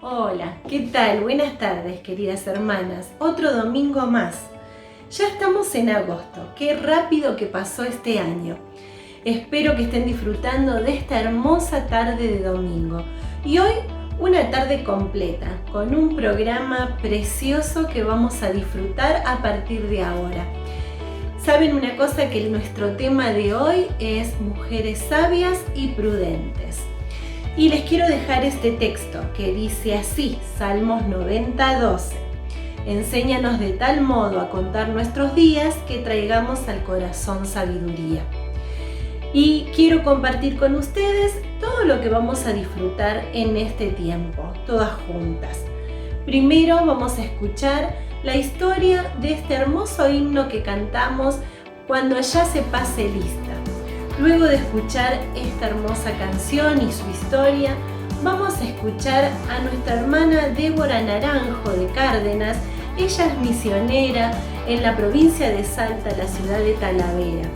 Hola, ¿qué tal? Buenas tardes, queridas hermanas. Otro domingo más. Ya estamos en agosto. Qué rápido que pasó este año. Espero que estén disfrutando de esta hermosa tarde de domingo. Y hoy una tarde completa, con un programa precioso que vamos a disfrutar a partir de ahora. ¿Saben una cosa? Que nuestro tema de hoy es mujeres sabias y prudentes. Y les quiero dejar este texto que dice así, Salmos 90:12. Enséñanos de tal modo a contar nuestros días que traigamos al corazón sabiduría. Y quiero compartir con ustedes todo lo que vamos a disfrutar en este tiempo, todas juntas. Primero vamos a escuchar la historia de este hermoso himno que cantamos cuando ya se pase lista. Luego de escuchar esta hermosa canción y su historia, vamos a escuchar a nuestra hermana Débora Naranjo de Cárdenas. Ella es misionera en la provincia de Salta, la ciudad de Talavera.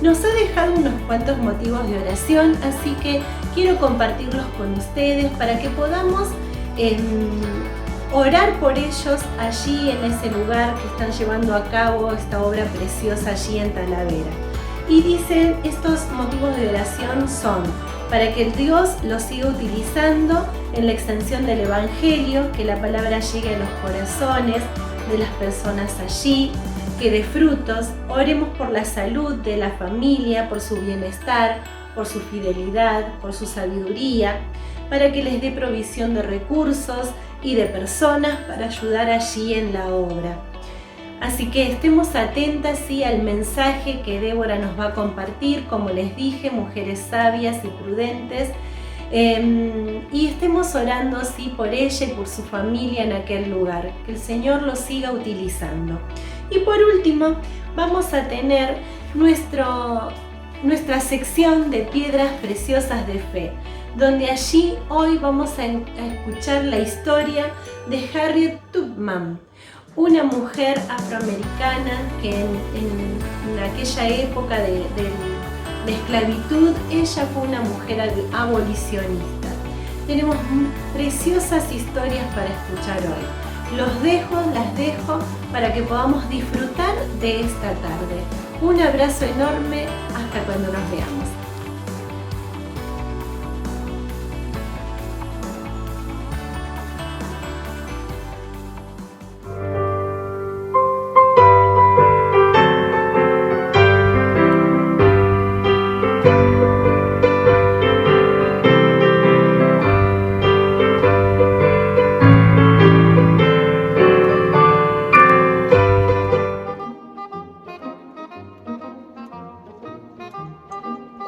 Nos ha dejado unos cuantos motivos de oración, así que quiero compartirlos con ustedes para que podamos orar por ellos allí en ese lugar que están llevando a cabo esta obra preciosa allí en Talavera. Y dicen, estos motivos de oración son para que Dios los siga utilizando en la extensión del Evangelio, que la palabra llegue a los corazones de las personas allí, que dé frutos. Oremos por la salud de la familia, por su bienestar, por su fidelidad, por su sabiduría, para que les dé provisión de recursos y de personas para ayudar allí en la obra. Así que estemos atentas al mensaje que Débora nos va a compartir, como les dije, mujeres sabias y prudentes, y estemos orando por ella y por su familia en aquel lugar, que el Señor los siga utilizando. Y por último, vamos a tener nuestra sección de piedras preciosas de fe, donde allí hoy vamos a escuchar la historia de Harriet Tubman, una mujer afroamericana que en aquella época de esclavitud, ella fue una mujer abolicionista. Tenemos preciosas historias para escuchar hoy. Las dejo para que podamos disfrutar de esta tarde. Un abrazo enorme, hasta cuando nos veamos.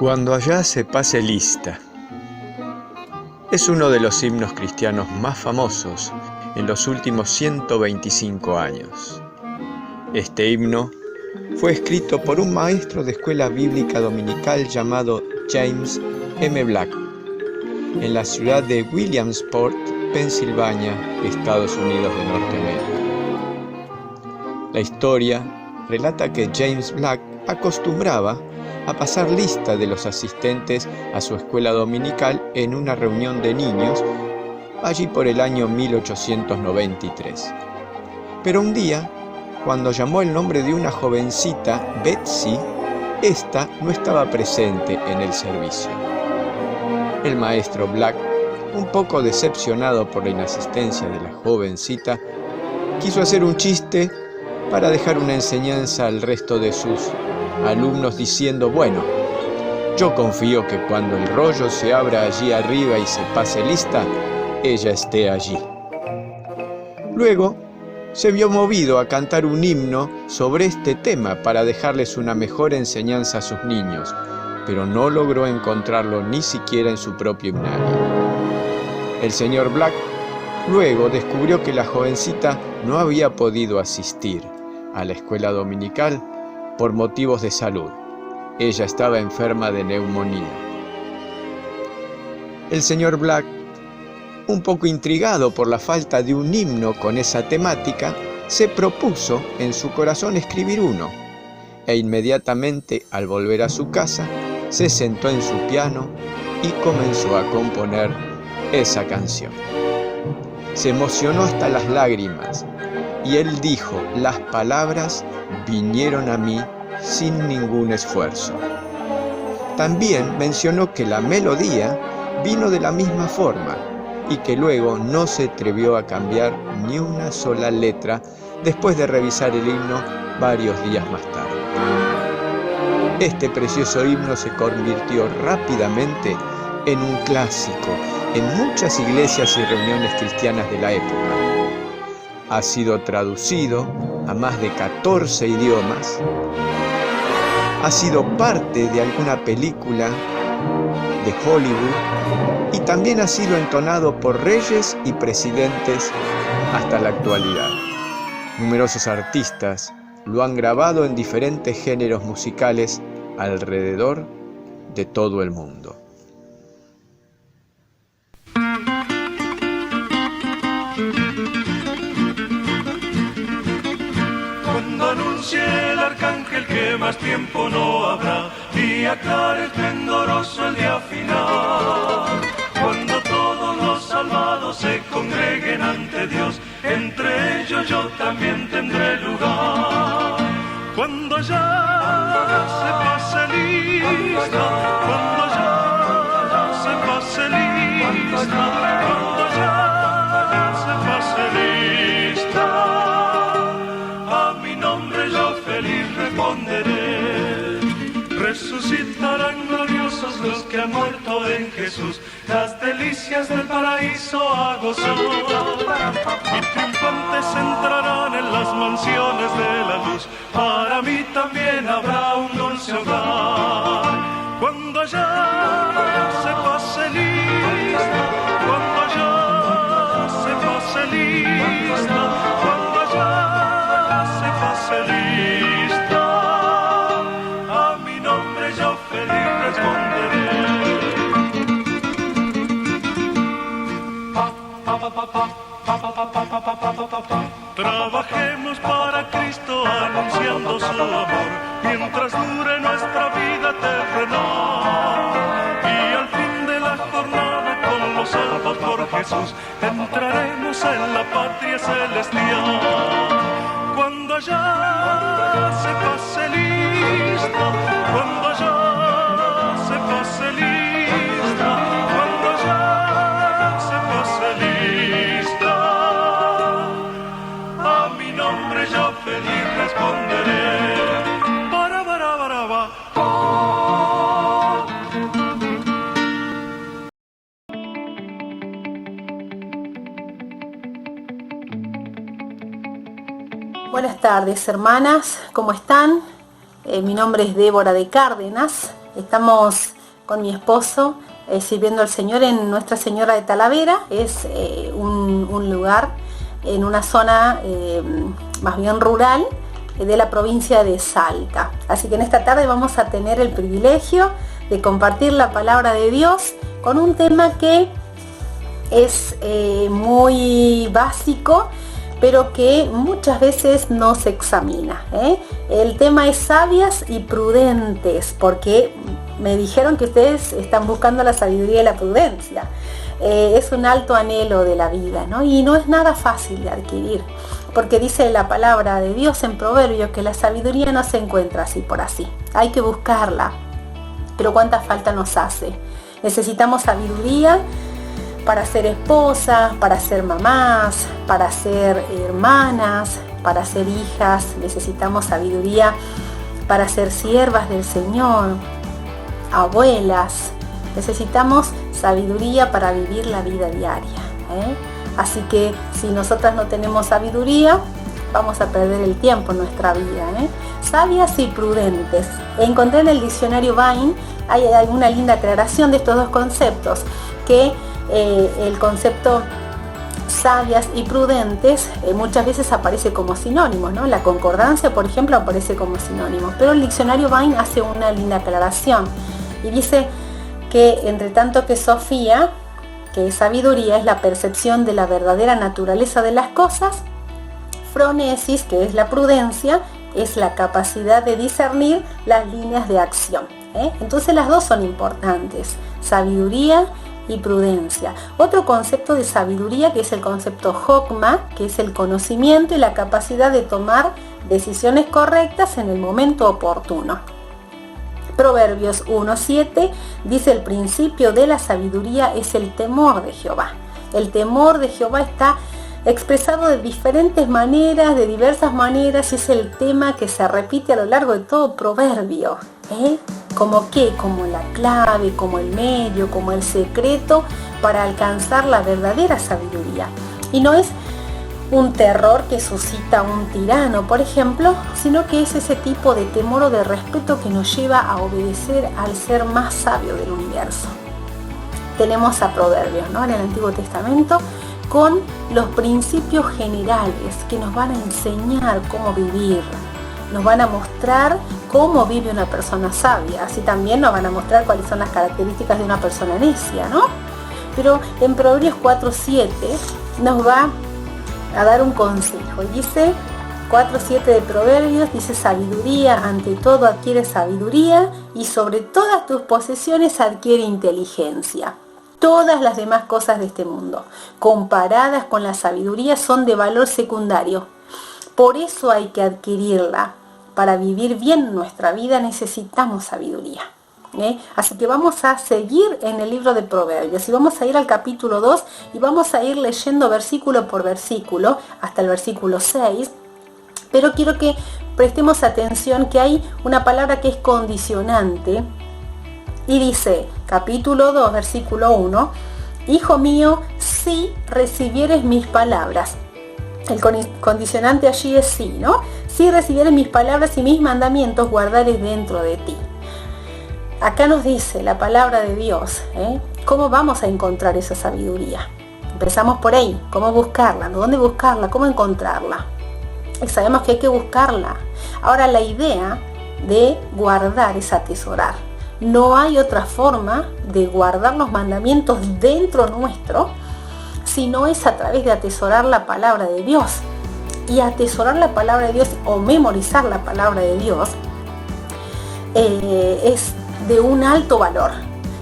Cuando allá se pase lista. Es uno de los himnos cristianos más famosos en los últimos 125 años. Este himno fue escrito por un maestro de escuela bíblica dominical llamado James M. Black, en la ciudad de Williamsport, Pensilvania, Estados Unidos de Norteamérica. La historia relata que James Black acostumbraba a pasar lista de los asistentes a su escuela dominical en una reunión de niños allí por el año 1893. Pero un día, cuando llamó el nombre de una jovencita, Betsy, esta no estaba presente en el servicio. El maestro Black, un poco decepcionado por la inasistencia de la jovencita, quiso hacer un chiste para dejar una enseñanza al resto de sus alumnos diciendo: bueno, yo confío que cuando el rollo se abra allí arriba y se pase lista, ella esté allí. Luego se vio movido a cantar un himno sobre este tema para dejarles una mejor enseñanza a sus niños, pero no logró encontrarlo ni siquiera en su propio himnario. El señor Black luego descubrió que la jovencita no había podido asistir a la escuela dominical por motivos de salud. Ella estaba enferma de neumonía. El señor Black, un poco intrigado por la falta de un himno con esa temática, se propuso en su corazón escribir uno, e inmediatamente al volver a su casa, se sentó en su piano y comenzó a componer esa canción. se emocionó hasta las lágrimas, y él dijo: las palabras vinieron a mí sin ningún esfuerzo. También mencionó que la melodía vino de la misma forma y que luego no se atrevió a cambiar ni una sola letra después de revisar el himno varios días más tarde. Este precioso himno se convirtió rápidamente en un clásico en muchas iglesias y reuniones cristianas de la época. Ha sido traducido a más de 14 idiomas, ha sido parte de alguna película de Hollywood y también ha sido entonado por reyes y presidentes hasta la actualidad. Numerosos artistas lo han grabado en diferentes géneros musicales alrededor de todo el mundo. Cuando anuncie el arcángel que más tiempo no habrá y aclare esplendoroso el día final, cuando todos los salvados se congreguen ante Dios, entre ellos yo también tendré lugar. Cuando ya se pase lista, cuando ya se pase lista, cuando ya se pase lista, a mi nombre yo feliz responderé. Resucitarán gloriosos los que han muerto en Jesús, las delicias del paraíso a gozar, y triunfantes entrarán en las mansiones de la luz. Para mí también habrá un dulce hogar. Cuando ya se pase lista, cuando ya se pase lista, cuando ya se pase lista, a mi nombre yo feliz responderé. Trabajemos para Cristo anunciando su amor, mientras dure nuestra vida terrenal. Y al fin de la jornada con los salvos por Jesús, entraremos en la patria celestial. Cuando ya se pase lista, cuando ya se pase lista, cuando ya se pase lista, a mi nombre yo feliz responderé. Para, ba. Buenas tardes, hermanas, ¿cómo están? Mi nombre es Débora de Cárdenas. Estamos con mi esposo sirviendo al Señor en Nuestra Señora de Talavera. Es un lugar en una zona más bien rural de la provincia de Salta. Así que en esta tarde vamos a tener el privilegio de compartir la palabra de Dios con un tema que es muy básico, pero que muchas veces no se examina. El tema es sabias y prudentes, porque me dijeron que ustedes están buscando la sabiduría y la prudencia. Es un alto anhelo de la vida, ¿no? Y no es nada fácil de adquirir, porque dice la palabra de Dios en Proverbios que la sabiduría no se encuentra así por así. Hay que buscarla, pero cuánta falta nos hace. Necesitamos sabiduría para ser esposas, para ser mamás, para ser hermanas, para ser hijas. Necesitamos sabiduría para ser siervas del Señor, abuelas. Necesitamos sabiduría para vivir la vida diaria. Así que si nosotras no tenemos sabiduría, vamos a perder el tiempo en nuestra vida. Sabias y prudentes. Encontré en el diccionario Vine, hay una linda aclaración de estos dos conceptos, que el concepto sabias y prudentes muchas veces aparece como sinónimos, ¿no? La concordancia, por ejemplo, aparece como sinónimo, pero el diccionario Vine hace una linda aclaración y dice que entre tanto que Sofía, que es sabiduría, es la percepción de la verdadera naturaleza de las cosas, Fronesis, que es la prudencia, es la capacidad de discernir las líneas de acción. Entonces las dos son importantes, sabiduría y prudencia. Otro concepto de sabiduría, que es el concepto Jokma, que es el conocimiento y la capacidad de tomar decisiones correctas en el momento oportuno. Proverbios 1:7 dice: el principio de la sabiduría es el temor de Jehová. El temor de Jehová está expresado de diferentes maneras, de diversas maneras, y es el tema que se repite a lo largo de todo Proverbio. ¿Como qué? Como la clave, como el medio, como el secreto para alcanzar la verdadera sabiduría. Y no es un terror que suscita un tirano, por ejemplo, sino que es ese tipo de temor o de respeto que nos lleva a obedecer al ser más sabio del universo. Tenemos a Proverbios, ¿no?, en el Antiguo Testamento, con los principios generales que nos van a enseñar cómo vivir, nos van a mostrar cómo vive una persona sabia, así también nos van a mostrar cuáles son las características de una persona necia, ¿no? Pero en Proverbios 4:7 nos va a dar un consejo, y dice 4:7 de Proverbios, dice: sabiduría, ante todo adquiere sabiduría, y sobre todas tus posesiones adquiere inteligencia. Todas las demás cosas de este mundo, comparadas con la sabiduría, son de valor secundario. Por eso hay que adquirirla. Para vivir bien nuestra vida necesitamos sabiduría. Así que vamos a seguir en el libro de Proverbios y vamos a ir al capítulo 2 y vamos a ir leyendo versículo por versículo hasta el versículo 6. Pero quiero que prestemos atención que hay una palabra que es condicionante. Y dice, capítulo 2, versículo 1, hijo mío, si recibieres mis palabras. El condicionante allí es sí, ¿no? Si recibieres mis palabras y mis mandamientos, guardares dentro de ti. Acá nos dice la palabra de Dios, ¿cómo vamos a encontrar esa sabiduría? Empezamos por ahí, ¿cómo buscarla? ¿Dónde buscarla? ¿Cómo encontrarla? Y sabemos que hay que buscarla. Ahora, la idea de guardar es atesorar. No hay otra forma de guardar los mandamientos dentro nuestro si no es a través de atesorar la palabra de Dios. Y atesorar la palabra de Dios o memorizar la palabra de Dios es de un alto valor.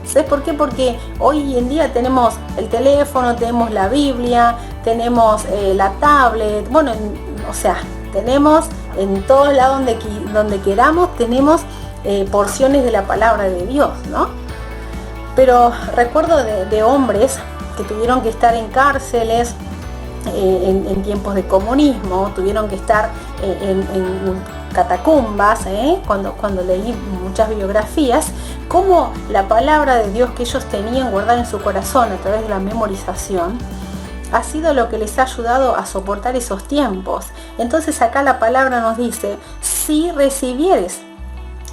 ¿Sabes por qué? Porque hoy en día tenemos el teléfono, tenemos la Biblia, tenemos la tablet, tenemos en todos lados donde queramos, tenemos porciones de la palabra de Dios, ¿no? Pero recuerdo de hombres que tuvieron que estar en cárceles en tiempos de comunismo, tuvieron que estar en catacumbas, cuando leí muchas biografías, cómo la palabra de Dios que ellos tenían guardada en su corazón a través de la memorización ha sido lo que les ha ayudado a soportar esos tiempos. Entonces acá la palabra nos dice, si recibieres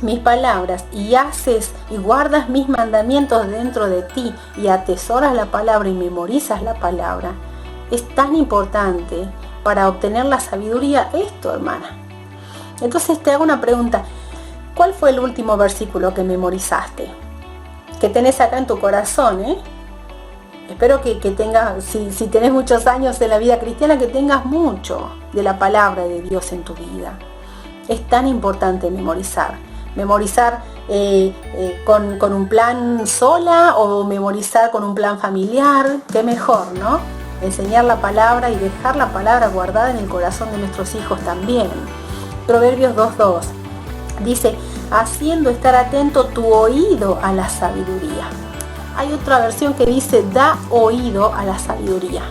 mis palabras y haces y guardas mis mandamientos dentro de ti y atesoras la palabra y memorizas la palabra, es tan importante para obtener la sabiduría esto, hermana. Entonces te hago una pregunta, ¿cuál fue el último versículo que memorizaste? Que tenés acá en tu corazón, Espero que tengas, si tenés muchos años en la vida cristiana, que tengas mucho de la palabra de Dios en tu vida. Es tan importante memorizar con un plan sola o memorizar con un plan familiar, qué mejor, ¿no? Enseñar la palabra y dejar la palabra guardada en el corazón de nuestros hijos también. Proverbios 2:2 dice, haciendo estar atento tu oído a la sabiduría. Hay otra versión que dice, da oído a la sabiduría.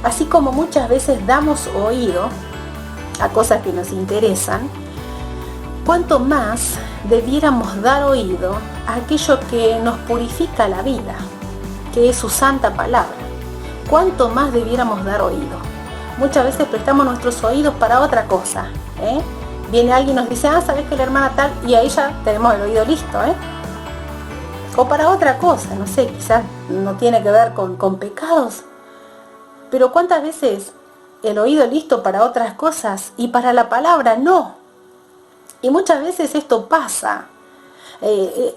Así como muchas veces damos oído a cosas que nos interesan, cuánto más debiéramos dar oído a aquello que nos purifica la vida, que es su santa palabra. Cuánto más debiéramos dar oído. Muchas veces prestamos nuestros oídos para otra cosa, Viene alguien y nos dice, ¿sabes que la hermana tal? Y ahí ya tenemos el oído listo, O para otra cosa, no sé, quizás no tiene que ver con pecados. Pero ¿cuántas veces el oído listo para otras cosas y para la palabra no? Y muchas veces esto pasa.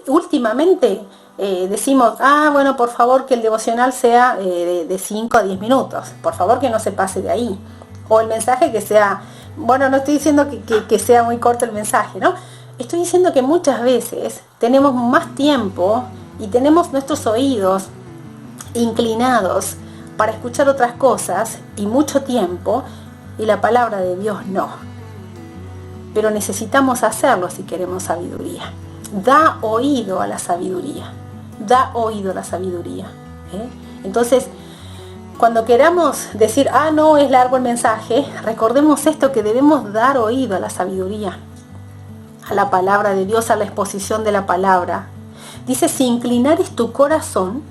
Últimamente decimos, bueno, por favor que el devocional sea de 5 a 10 minutos. Por favor que no se pase de ahí. O el mensaje que sea, bueno, no estoy diciendo que sea muy corto el mensaje, ¿no? Estoy diciendo que muchas veces tenemos más tiempo y tenemos nuestros oídos inclinados para escuchar otras cosas y mucho tiempo, y la palabra de Dios no. Pero necesitamos hacerlo si queremos sabiduría. Da oído a la sabiduría. Da oído a la sabiduría. Entonces, cuando queramos decir, no, es largo el mensaje, recordemos esto, que debemos dar oído a la sabiduría, a la palabra de Dios, a la exposición de la palabra. Dice, si inclinares tu corazón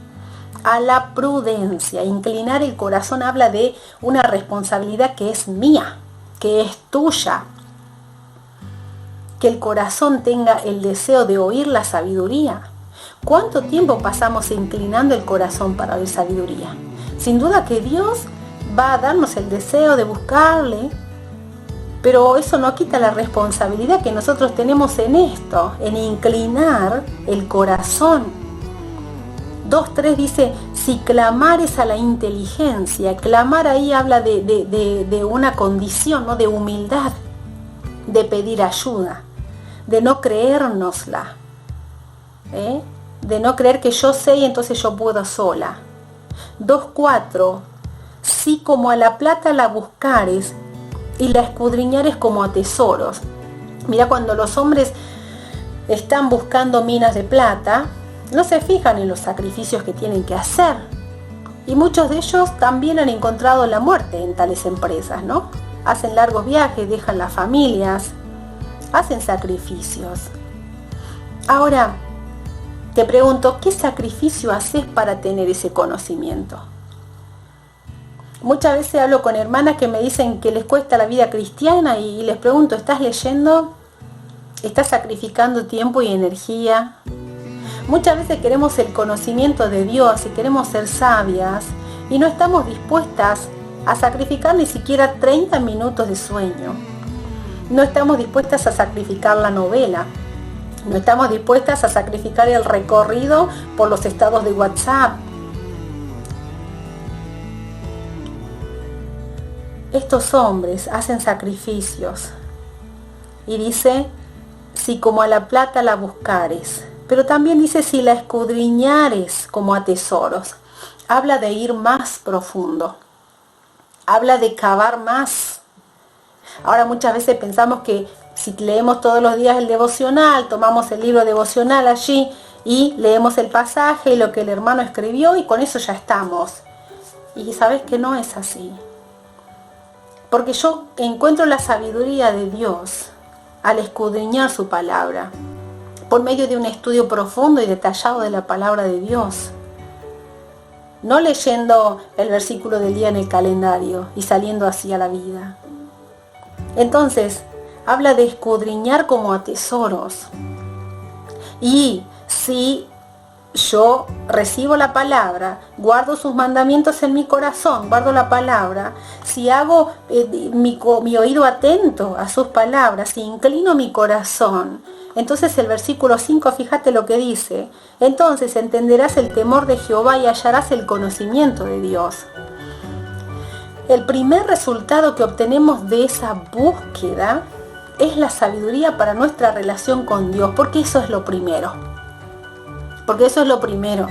a la prudencia. Inclinar el corazón habla de una responsabilidad que es mía, que es tuya. Que el corazón tenga el deseo de oír la sabiduría. ¿Cuánto tiempo pasamos inclinando el corazón para oír sabiduría? Sin duda que Dios va a darnos el deseo de buscarle, pero eso no quita la responsabilidad que nosotros tenemos en esto, en inclinar el corazón. 2:3 dice, si clamares a la inteligencia. Clamar ahí habla de una condición, ¿no? De humildad, de pedir ayuda, de no creérnosla, de no creer que yo sé y entonces yo puedo sola. 2:4, si como a la plata la buscares y la escudriñares como a tesoros. Mira, cuando los hombres están buscando minas de plata, no se fijan en los sacrificios que tienen que hacer. Y muchos de ellos también han encontrado la muerte en tales empresas, ¿no? Hacen largos viajes, dejan las familias, hacen sacrificios. Ahora, te pregunto, ¿qué sacrificio haces para tener ese conocimiento? Muchas veces hablo con hermanas que me dicen que les cuesta la vida cristiana y les pregunto, ¿estás leyendo? ¿Estás sacrificando tiempo y energía? Muchas veces queremos el conocimiento de Dios y queremos ser sabias y no estamos dispuestas a sacrificar ni siquiera 30 minutos de sueño. No estamos dispuestas a sacrificar la novela. No estamos dispuestas a sacrificar el recorrido por los estados de WhatsApp. Estos hombres hacen sacrificios. Y dice, si como a la plata la buscares. Pero también dice, si la escudriñares como a tesoros. Habla de ir más profundo. Habla de cavar más. Ahora muchas veces pensamos que si leemos todos los días el devocional, tomamos el libro devocional allí y leemos el pasaje y lo que el hermano escribió y con eso ya estamos. Y sabes que no es así. Porque yo encuentro la sabiduría de Dios al escudriñar su palabra, por medio de un estudio profundo y detallado de la palabra de Dios. No leyendo el versículo del día en el calendario y saliendo así a la vida. Entonces, habla de escudriñar como a tesoros. Y si yo recibo la palabra, guardo sus mandamientos en mi corazón, guardo la palabra, si hago mi oído atento a sus palabras, si inclino mi corazón, entonces el versículo 5, fíjate lo que dice, entonces entenderás el temor de Jehová y hallarás el conocimiento de Dios. El primer resultado que obtenemos de esa búsqueda es la sabiduría para nuestra relación con Dios, porque eso es lo primero. Porque eso es lo primero.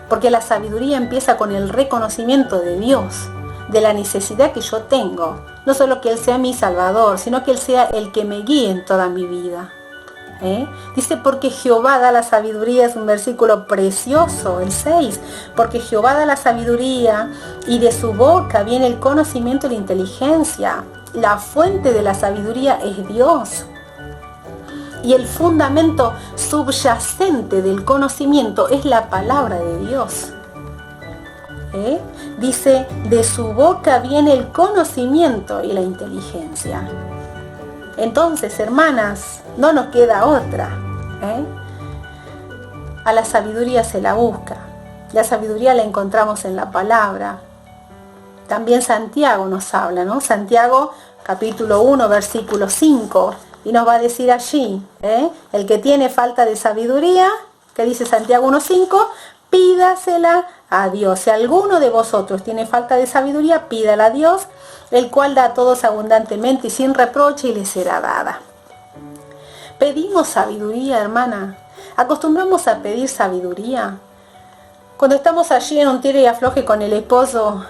Porque la sabiduría empieza con el reconocimiento de Dios, de la necesidad que yo tengo. No solo que Él sea mi Salvador, sino que Él sea el que me guíe en toda mi vida. Dice, porque Jehová da la sabiduría, es un versículo precioso, el 6. Porque Jehová da la sabiduría y de su boca viene el conocimiento y la inteligencia. La fuente de la sabiduría es Dios. Y el fundamento subyacente del conocimiento es la palabra de Dios. Dice, de su boca viene el conocimiento y la inteligencia. Entonces, hermanas, no nos queda otra. A la sabiduría se la busca. La sabiduría la encontramos en la palabra. También Santiago nos habla, ¿no? Santiago, capítulo 1, versículo 5. Y nos va a decir allí, el que tiene falta de sabiduría, que dice Santiago 1:5, pídasela a Dios. Si alguno de vosotros tiene falta de sabiduría, pídala a Dios, el cual da a todos abundantemente y sin reproche y le será dada. Pedimos sabiduría, hermana. Acostumbramos a pedir sabiduría Cuando estamos allí en un tire y afloje con el esposo,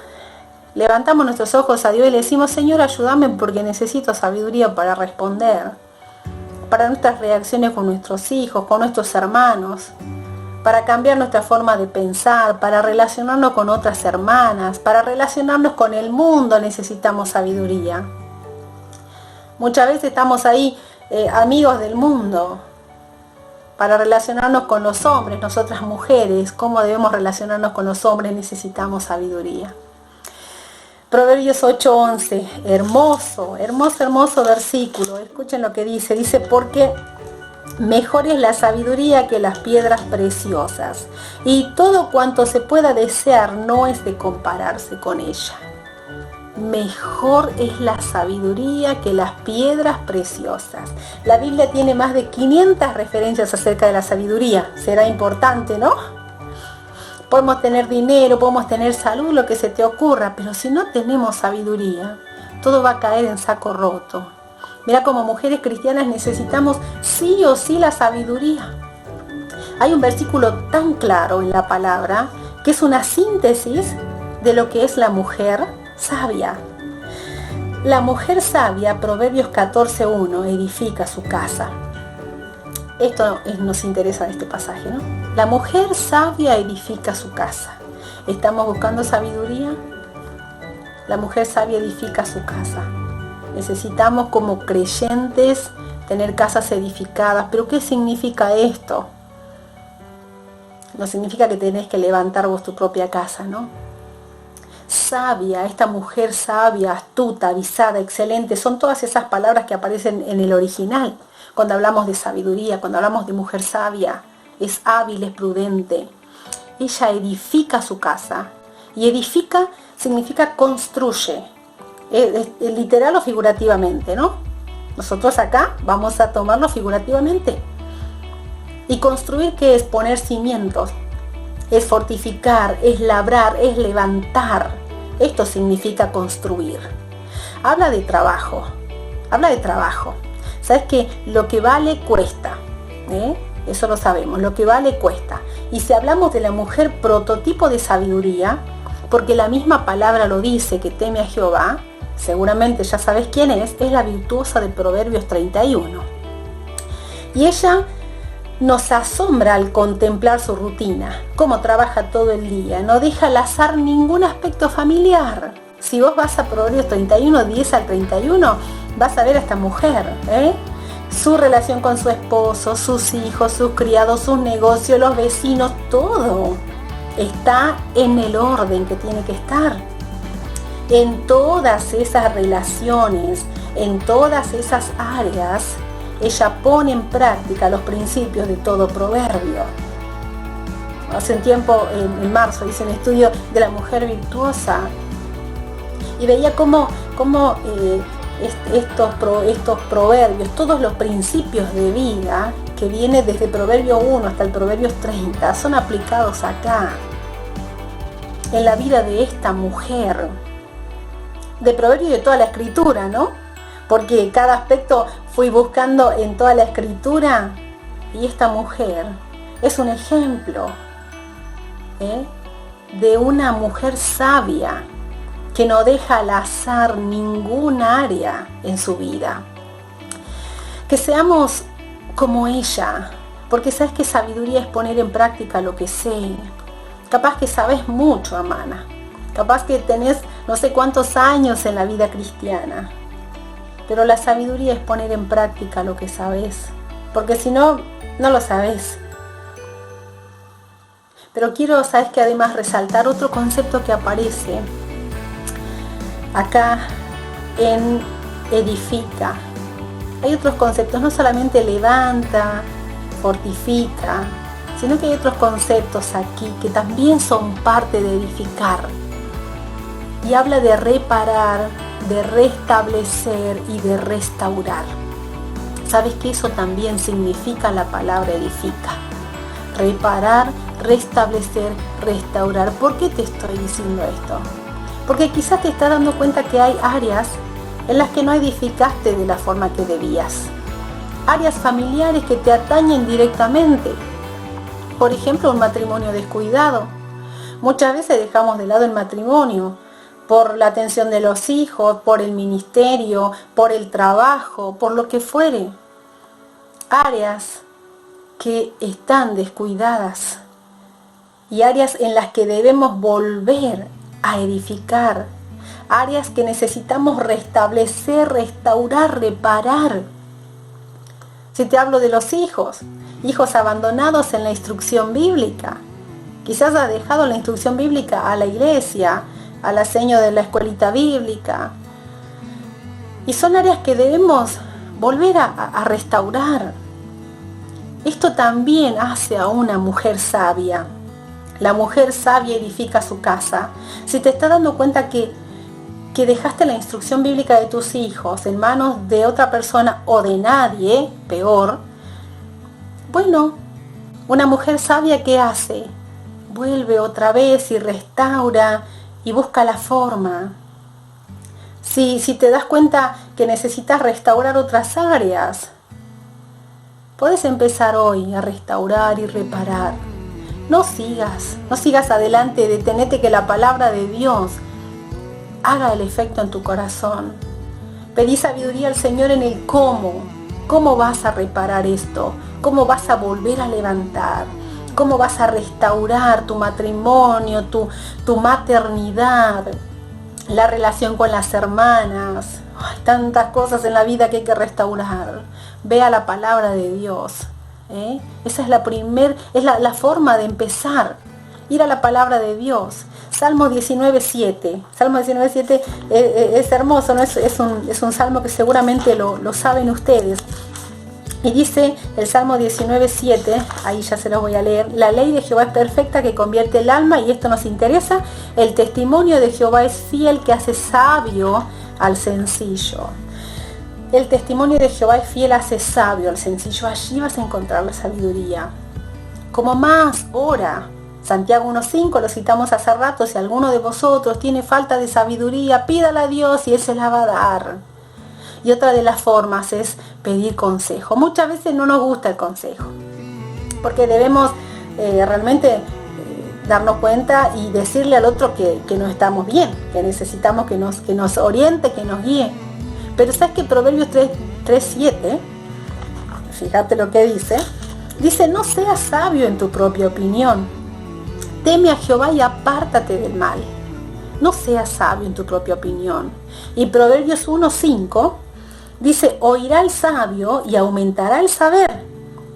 levantamos nuestros ojos a Dios y le decimos: Señor, ayúdame porque necesito sabiduría para responder, para nuestras reacciones con nuestros hijos, con nuestros hermanos, para cambiar nuestra forma de pensar, para relacionarnos con otras hermanas, para relacionarnos con el mundo. Necesitamos sabiduría. Muchas veces estamos ahí amigos del mundo. Para relacionarnos con los hombres, nosotras mujeres, cómo debemos relacionarnos con los hombres, necesitamos sabiduría. Proverbios 8:11, hermoso, hermoso, hermoso versículo. Escuchen lo que dice. Dice: porque mejor es la sabiduría que las piedras preciosas, y todo cuanto se pueda desear no es de compararse con ella. Mejor es la sabiduría que las piedras preciosas. La Biblia tiene más de 500 referencias acerca de la sabiduría. Será importante, ¿no? Podemos tener dinero, podemos tener salud, lo que se te ocurra, pero si no tenemos sabiduría, todo va a caer en saco roto. Mira, como mujeres cristianas necesitamos sí o sí la sabiduría. Hay un versículo tan claro en la palabra que es una síntesis de lo que es la mujer sabia. La mujer sabia, Proverbios 14:1, edifica su casa. Esto nos interesa de este pasaje, ¿no? La mujer sabia edifica su casa. ¿Estamos buscando sabiduría? La mujer sabia edifica su casa. Necesitamos como creyentes tener casas edificadas. ¿Pero qué significa esto? No significa que tenés que levantar vos tu propia casa, ¿no? Sabia, esta mujer sabia, astuta, avisada, excelente, son todas esas palabras que aparecen en el original. Cuando hablamos de sabiduría, cuando hablamos de mujer sabia, es hábil, es prudente. Ella edifica su casa. Y edifica significa construye. Literal o figurativamente, ¿no? Nosotros acá vamos a tomarlo figurativamente. Y construir, ¿qué es? Poner cimientos. Es fortificar, es labrar, es levantar. Esto significa construir. Habla de trabajo. Habla de trabajo. ¿Sabes qué? Lo que vale cuesta. Eso lo sabemos. Lo que vale cuesta. Y si hablamos de la mujer prototipo de sabiduría, porque la misma palabra lo dice, que teme a Jehová, seguramente ya sabes quién es la virtuosa de Proverbios 31. Y ella nos asombra al contemplar su rutina, cómo trabaja todo el día, no deja al azar ningún aspecto familiar. Si vos vas a Proverbios 31, 10 al 31, vas a ver a esta mujer, su relación con su esposo, sus hijos, sus criados, sus negocios, los vecinos, todo está en el orden que tiene que estar. En todas esas relaciones, en todas esas áreas, ella pone en práctica los principios de todo proverbio. Hace un tiempo, en marzo, hice un estudio de la mujer virtuosa y veía cómo estos proverbios, todos los principios de vida que vienen desde Proverbio 1 hasta el Proverbios 30, son aplicados acá, en la vida de esta mujer, de Proverbio y de toda la Escritura, ¿no? Porque cada aspecto fui buscando en toda la Escritura y esta mujer es un ejemplo de una mujer sabia que no deja al azar ningún área en su vida. Que seamos como ella, porque sabes que sabiduría es poner en práctica lo que sé. Capaz que sabes mucho, hermana. Capaz que tenés no sé cuántos años en la vida cristiana. Pero la sabiduría es poner en práctica lo que sabes. Porque si no, no lo sabes. Pero quiero, sabes que además resaltar otro concepto que aparece acá en edifica. Hay otros conceptos, no solamente levanta, fortifica, sino que hay otros conceptos aquí que también son parte de edificar. Y habla de reparar, de restablecer y de restaurar. ¿Sabes que eso también significa la palabra edifica? Reparar, restablecer, restaurar. ¿Por qué te estoy diciendo esto? Porque quizás te estás dando cuenta que hay áreas en las que no edificaste de la forma que debías. Áreas familiares que te atañen directamente. Por ejemplo, un matrimonio descuidado. Muchas veces dejamos de lado el matrimonio por la atención de los hijos, por el ministerio, por el trabajo, por lo que fuere. Áreas que están descuidadas y áreas en las que debemos volver a edificar. Áreas que necesitamos restablecer, restaurar, reparar. Si te hablo de los hijos abandonados en la instrucción bíblica. Quizás has dejado la instrucción bíblica a la iglesia, a la seño de la escuelita bíblica. Y son áreas que debemos volver a restaurar. Esto también hace a una mujer sabia. La mujer sabia edifica su casa. Si te estás dando cuenta que dejaste la instrucción bíblica de tus hijos en manos de otra persona o de nadie, peor, bueno, una mujer sabia, ¿qué hace? Vuelve otra vez y restaura y busca la forma. Si te das cuenta que necesitas restaurar otras áreas, puedes empezar hoy a restaurar y reparar. No sigas adelante, detenete que la palabra de Dios haga el efecto en tu corazón. Pedí sabiduría al Señor en el cómo. ¿Cómo vas a reparar esto? ¿Cómo vas a volver a levantar? ¿Cómo vas a restaurar tu matrimonio, tu maternidad, la relación con las hermanas? Hay tantas cosas en la vida que hay que restaurar. Ve a la palabra de Dios. Esa es la forma de empezar. Ir a la palabra de Dios. Salmo 19:7. Salmo 19:7 es hermoso, ¿no? Es un salmo que seguramente lo saben ustedes. Y dice el Salmo 19:7, ahí ya se los voy a leer: la ley de Jehová es perfecta, que convierte el alma, y esto nos interesa. El testimonio de Jehová es fiel, que hace sabio al sencillo. El testimonio de Jehová es fiel, hace sabio al sencillo. Allí vas a encontrar la sabiduría. Como más, ora. Santiago 1:5, lo citamos hace rato: si alguno de vosotros tiene falta de sabiduría, pídala a Dios y Él se la va a dar. Y otra de las formas es pedir consejo. Muchas veces no nos gusta el consejo, porque debemos realmente darnos cuenta y decirle al otro que no estamos bien, que necesitamos que nos oriente, que nos guíe. Pero ¿sabes que Proverbios 3:7, fíjate lo que dice: no seas sabio en tu propia opinión, teme a Jehová y apártate del mal. No seas sabio en tu propia opinión. Y Proverbios 1:5 dice: oirá el sabio y aumentará el saber,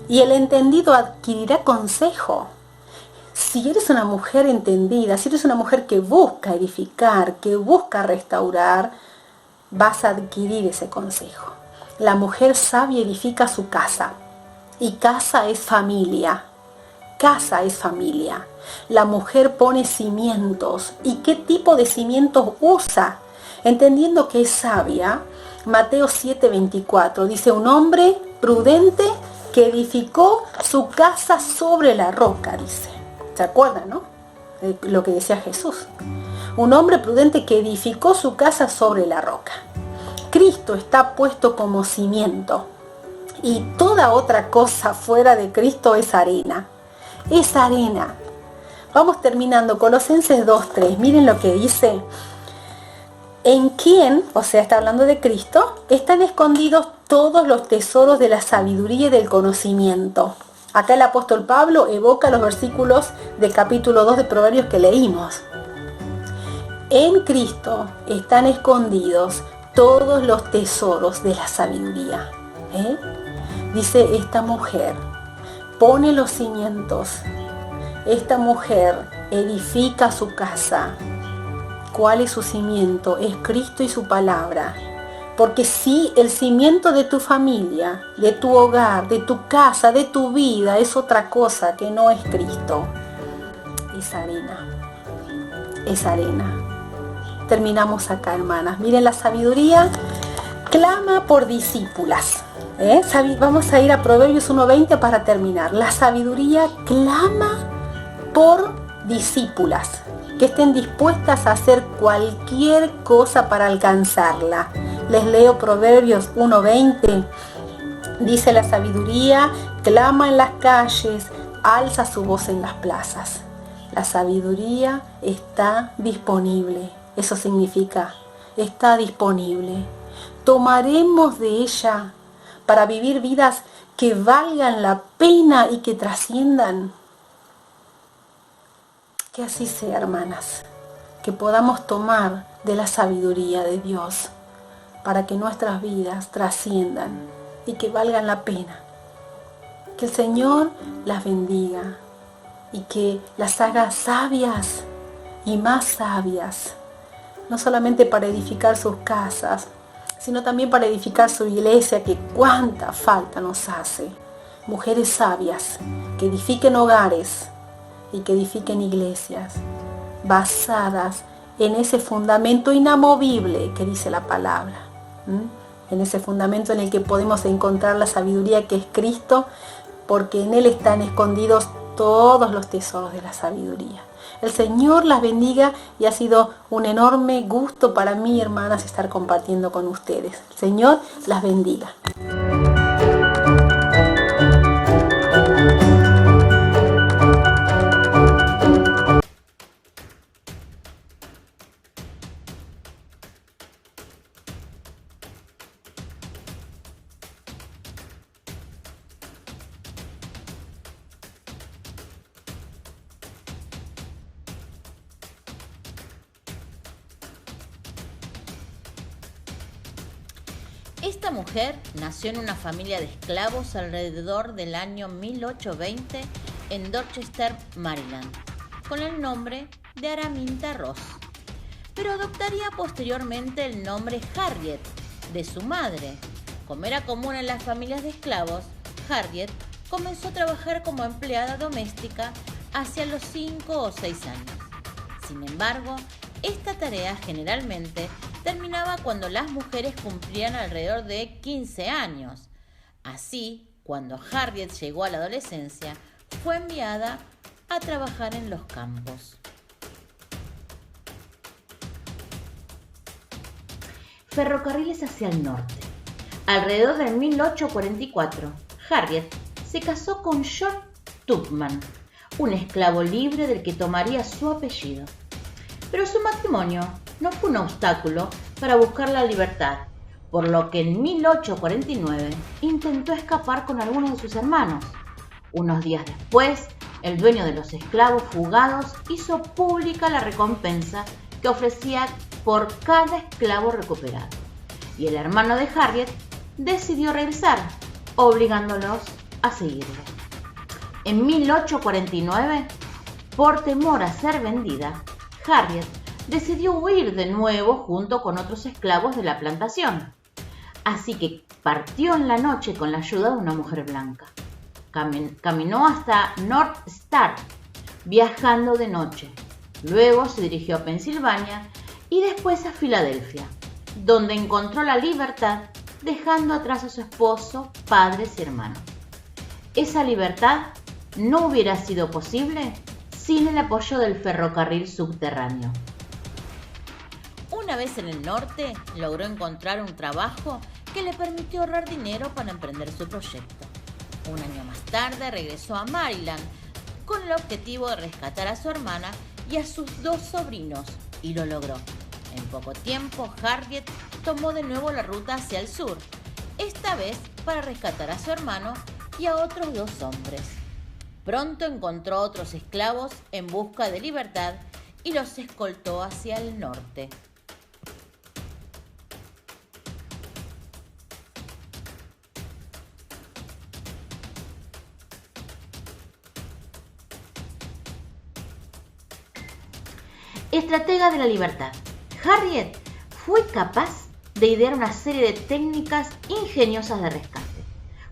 y el entendido adquirirá consejo. Si eres una mujer entendida, si eres una mujer que busca edificar, que busca restaurar, vas a adquirir ese consejo. La mujer sabia edifica su casa, y casa es familia. Casa es familia. La mujer pone cimientos. ¿Y qué tipo de cimientos usa? Entendiendo que es sabia, Mateo 7:24 dice: un hombre prudente que edificó su casa sobre la roca, dice. ¿Se acuerdan, no? Lo que decía Jesús. Un hombre prudente que edificó su casa sobre la roca. Cristo está puesto como cimiento, y toda otra cosa fuera de Cristo es arena. Es arena. Vamos terminando. Colosenses 2:3. Miren lo que dice: en quien, o sea, está hablando de Cristo, están escondidos todos los tesoros de la sabiduría y del conocimiento. Acá el apóstol Pablo evoca los versículos del capítulo 2 de Proverbios que leímos. En Cristo están escondidos todos los tesoros de la sabiduría. Dice: esta mujer pone los cimientos. Esta mujer edifica su casa. ¿Cuál es su cimiento? Es Cristo y su palabra. Porque si el cimiento de tu familia, de tu hogar, de tu casa, de tu vida es otra cosa que no es Cristo, es arena. Es arena. Terminamos acá, hermanas. Miren la sabiduría. Clama por discípulas. Vamos a ir a Proverbios 1:20 para terminar. La sabiduría clama por discípulas que estén dispuestas a hacer cualquier cosa para alcanzarla. Les leo Proverbios 1:20. Dice: la sabiduría clama en las calles, alza su voz en las plazas. La sabiduría está disponible. Eso significa, está disponible. Tomaremos de ella para vivir vidas que valgan la pena y que trasciendan. Que así sea, hermanas, que podamos tomar de la sabiduría de Dios para que nuestras vidas trasciendan y que valgan la pena. Que el Señor las bendiga y que las haga sabias y más sabias, no solamente para edificar sus casas, sino también para edificar su iglesia, que cuánta falta nos hace. Mujeres sabias que edifiquen hogares y que edifiquen iglesias basadas en ese fundamento inamovible que dice la palabra, en ese fundamento en el que podemos encontrar la sabiduría que es Cristo, porque en Él están escondidos todos los tesoros de la sabiduría. El Señor las bendiga y ha sido un enorme gusto para mí, hermanas, estar compartiendo con ustedes. El Señor las bendiga. Esta mujer nació en una familia de esclavos alrededor del año 1820 en Dorchester, Maryland, con el nombre de Araminta Ross, pero adoptaría posteriormente el nombre Harriet de su madre. Como era común en las familias de esclavos, Harriet comenzó a trabajar como empleada doméstica hacia los 5 o 6 años. Sin embargo, esta tarea generalmente terminaba cuando las mujeres cumplían alrededor de 15 años. Así, cuando Harriet llegó a la adolescencia, fue enviada a trabajar en los campos. Ferrocarriles hacia el norte. Alrededor de 1844, Harriet se casó con John Tubman, un esclavo libre del que tomaría su apellido. Pero su matrimonio no fue un obstáculo para buscar la libertad, por lo que en 1849 intentó escapar con algunos de sus hermanos. Unos días después, el dueño de los esclavos fugados hizo pública la recompensa que ofrecía por cada esclavo recuperado, y el hermano de Harriet decidió regresar, obligándolos a seguirle. En 1849, por temor a ser vendida, Harriet decidió huir de nuevo junto con otros esclavos de la plantación. Así que partió en la noche con la ayuda de una mujer blanca. Caminó hasta North Star, viajando de noche. Luego se dirigió a Pensilvania y después a Filadelfia, donde encontró la libertad, dejando atrás a su esposo, padres y hermanos. Esa libertad no hubiera sido posible sin el apoyo del ferrocarril subterráneo. Una vez en el norte, logró encontrar un trabajo que le permitió ahorrar dinero para emprender su proyecto. Un año más tarde regresó a Maryland con el objetivo de rescatar a su hermana y a sus 2 sobrinos, y lo logró. En poco tiempo, Harriet tomó de nuevo la ruta hacia el sur, esta vez para rescatar a su hermano y a otros 2 hombres. Pronto encontró otros esclavos en busca de libertad y los escoltó hacia el norte. Estratega de la libertad. Harriet fue capaz de idear una serie de técnicas ingeniosas de rescate,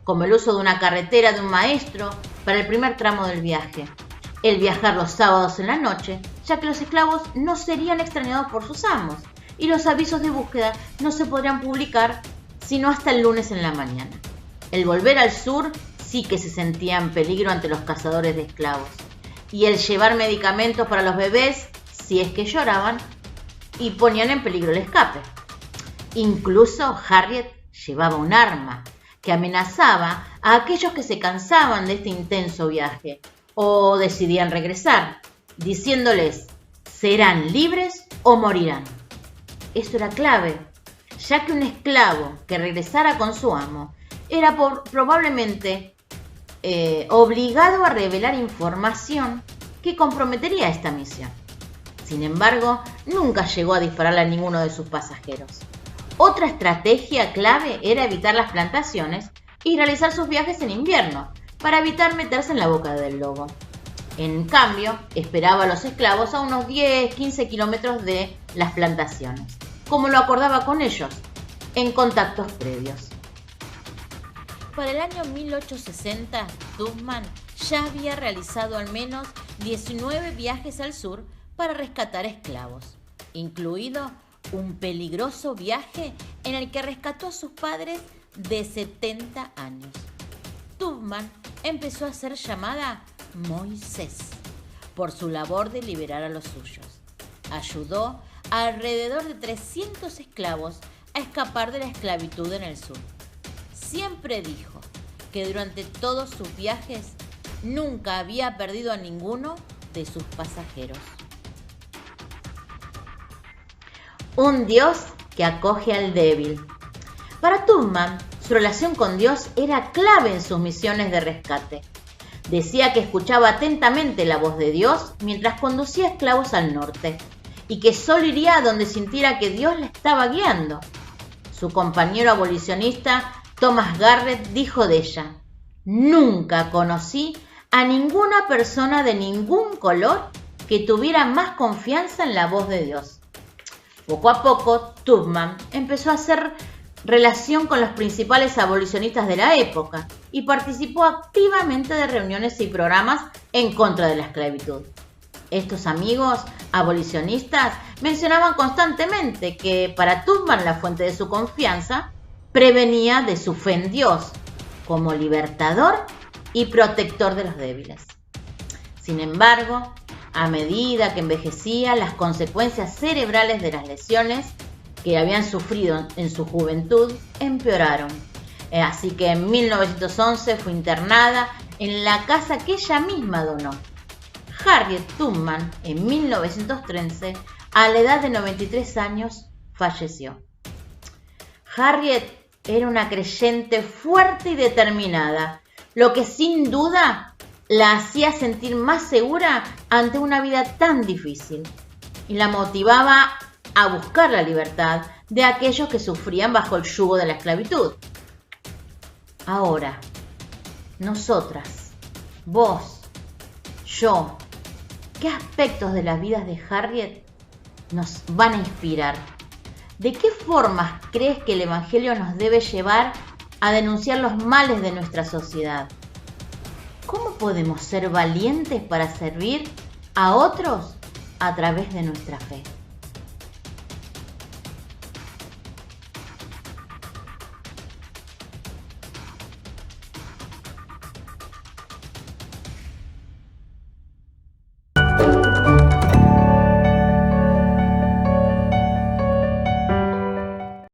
como el uso de una carretera de un maestro para el primer tramo del viaje, el viajar los sábados en la noche, ya que los esclavos no serían extrañados por sus amos y los avisos de búsqueda no se podrían publicar sino hasta el lunes en la mañana. El volver al sur sí que se sentía en peligro ante los cazadores de esclavos, y el llevar medicamentos para los bebés si es que lloraban y ponían en peligro el escape. Incluso Harriet llevaba un arma que amenazaba a aquellos que se cansaban de este intenso viaje o decidían regresar. diciéndoles: serán libres o morirán. Eso era clave, ya que un esclavo que regresara con su amo era probablemente obligado a revelar información que comprometería esta misión. Sin embargo, nunca llegó a dispararle a ninguno de sus pasajeros. Otra estrategia clave era evitar las plantaciones y realizar sus viajes en invierno, para evitar meterse en la boca del lobo. En cambio, esperaba a los esclavos a unos 10-15 kilómetros de las plantaciones, como lo acordaba con ellos, en contactos previos. Para el año 1860, Tubman ya había realizado al menos 19 viajes al sur para rescatar esclavos, incluido un peligroso viaje en el que rescató a sus padres de 70 años. Tubman empezó a ser llamada Moisés por su labor de liberar a los suyos. Ayudó a alrededor de 300 esclavos a escapar de la esclavitud en el sur. Siempre dijo que durante todos sus viajes nunca había perdido a ninguno de sus pasajeros. Un Dios que acoge al débil. Para Tubman, su relación con Dios era clave en sus misiones de rescate. Decía que escuchaba atentamente la voz de Dios mientras conducía esclavos al norte y que solo iría a donde sintiera que Dios le estaba guiando. Su compañero abolicionista Thomas Garrett dijo de ella: nunca conocí a ninguna persona de ningún color que tuviera más confianza en la voz de Dios. Poco a poco, Tubman empezó a hacer relación con los principales abolicionistas de la época y participó activamente de reuniones y programas en contra de la esclavitud. Estos amigos abolicionistas mencionaban constantemente que para Tubman la fuente de su confianza prevenía de su fe en Dios como libertador y protector de los débiles. Sin embargo, a medida que envejecía, las consecuencias cerebrales de las lesiones que habían sufrido en su juventud empeoraron. Así que en 1911 fue internada en la casa que ella misma donó. Harriet Tubman, en 1913, a la edad de 93 años, falleció. Harriet era una creyente fuerte y determinada, lo que sin duda la hacía sentir más segura ante una vida tan difícil y la motivaba a buscar la libertad de aquellos que sufrían bajo el yugo de la esclavitud. Ahora, nosotras, vos, yo, ¿qué aspectos de las vidas de Harriet nos van a inspirar? ¿De qué formas crees que el Evangelio nos debe llevar a denunciar los males de nuestra sociedad? ¿Cómo podemos ser valientes para servir a otros a través de nuestra fe?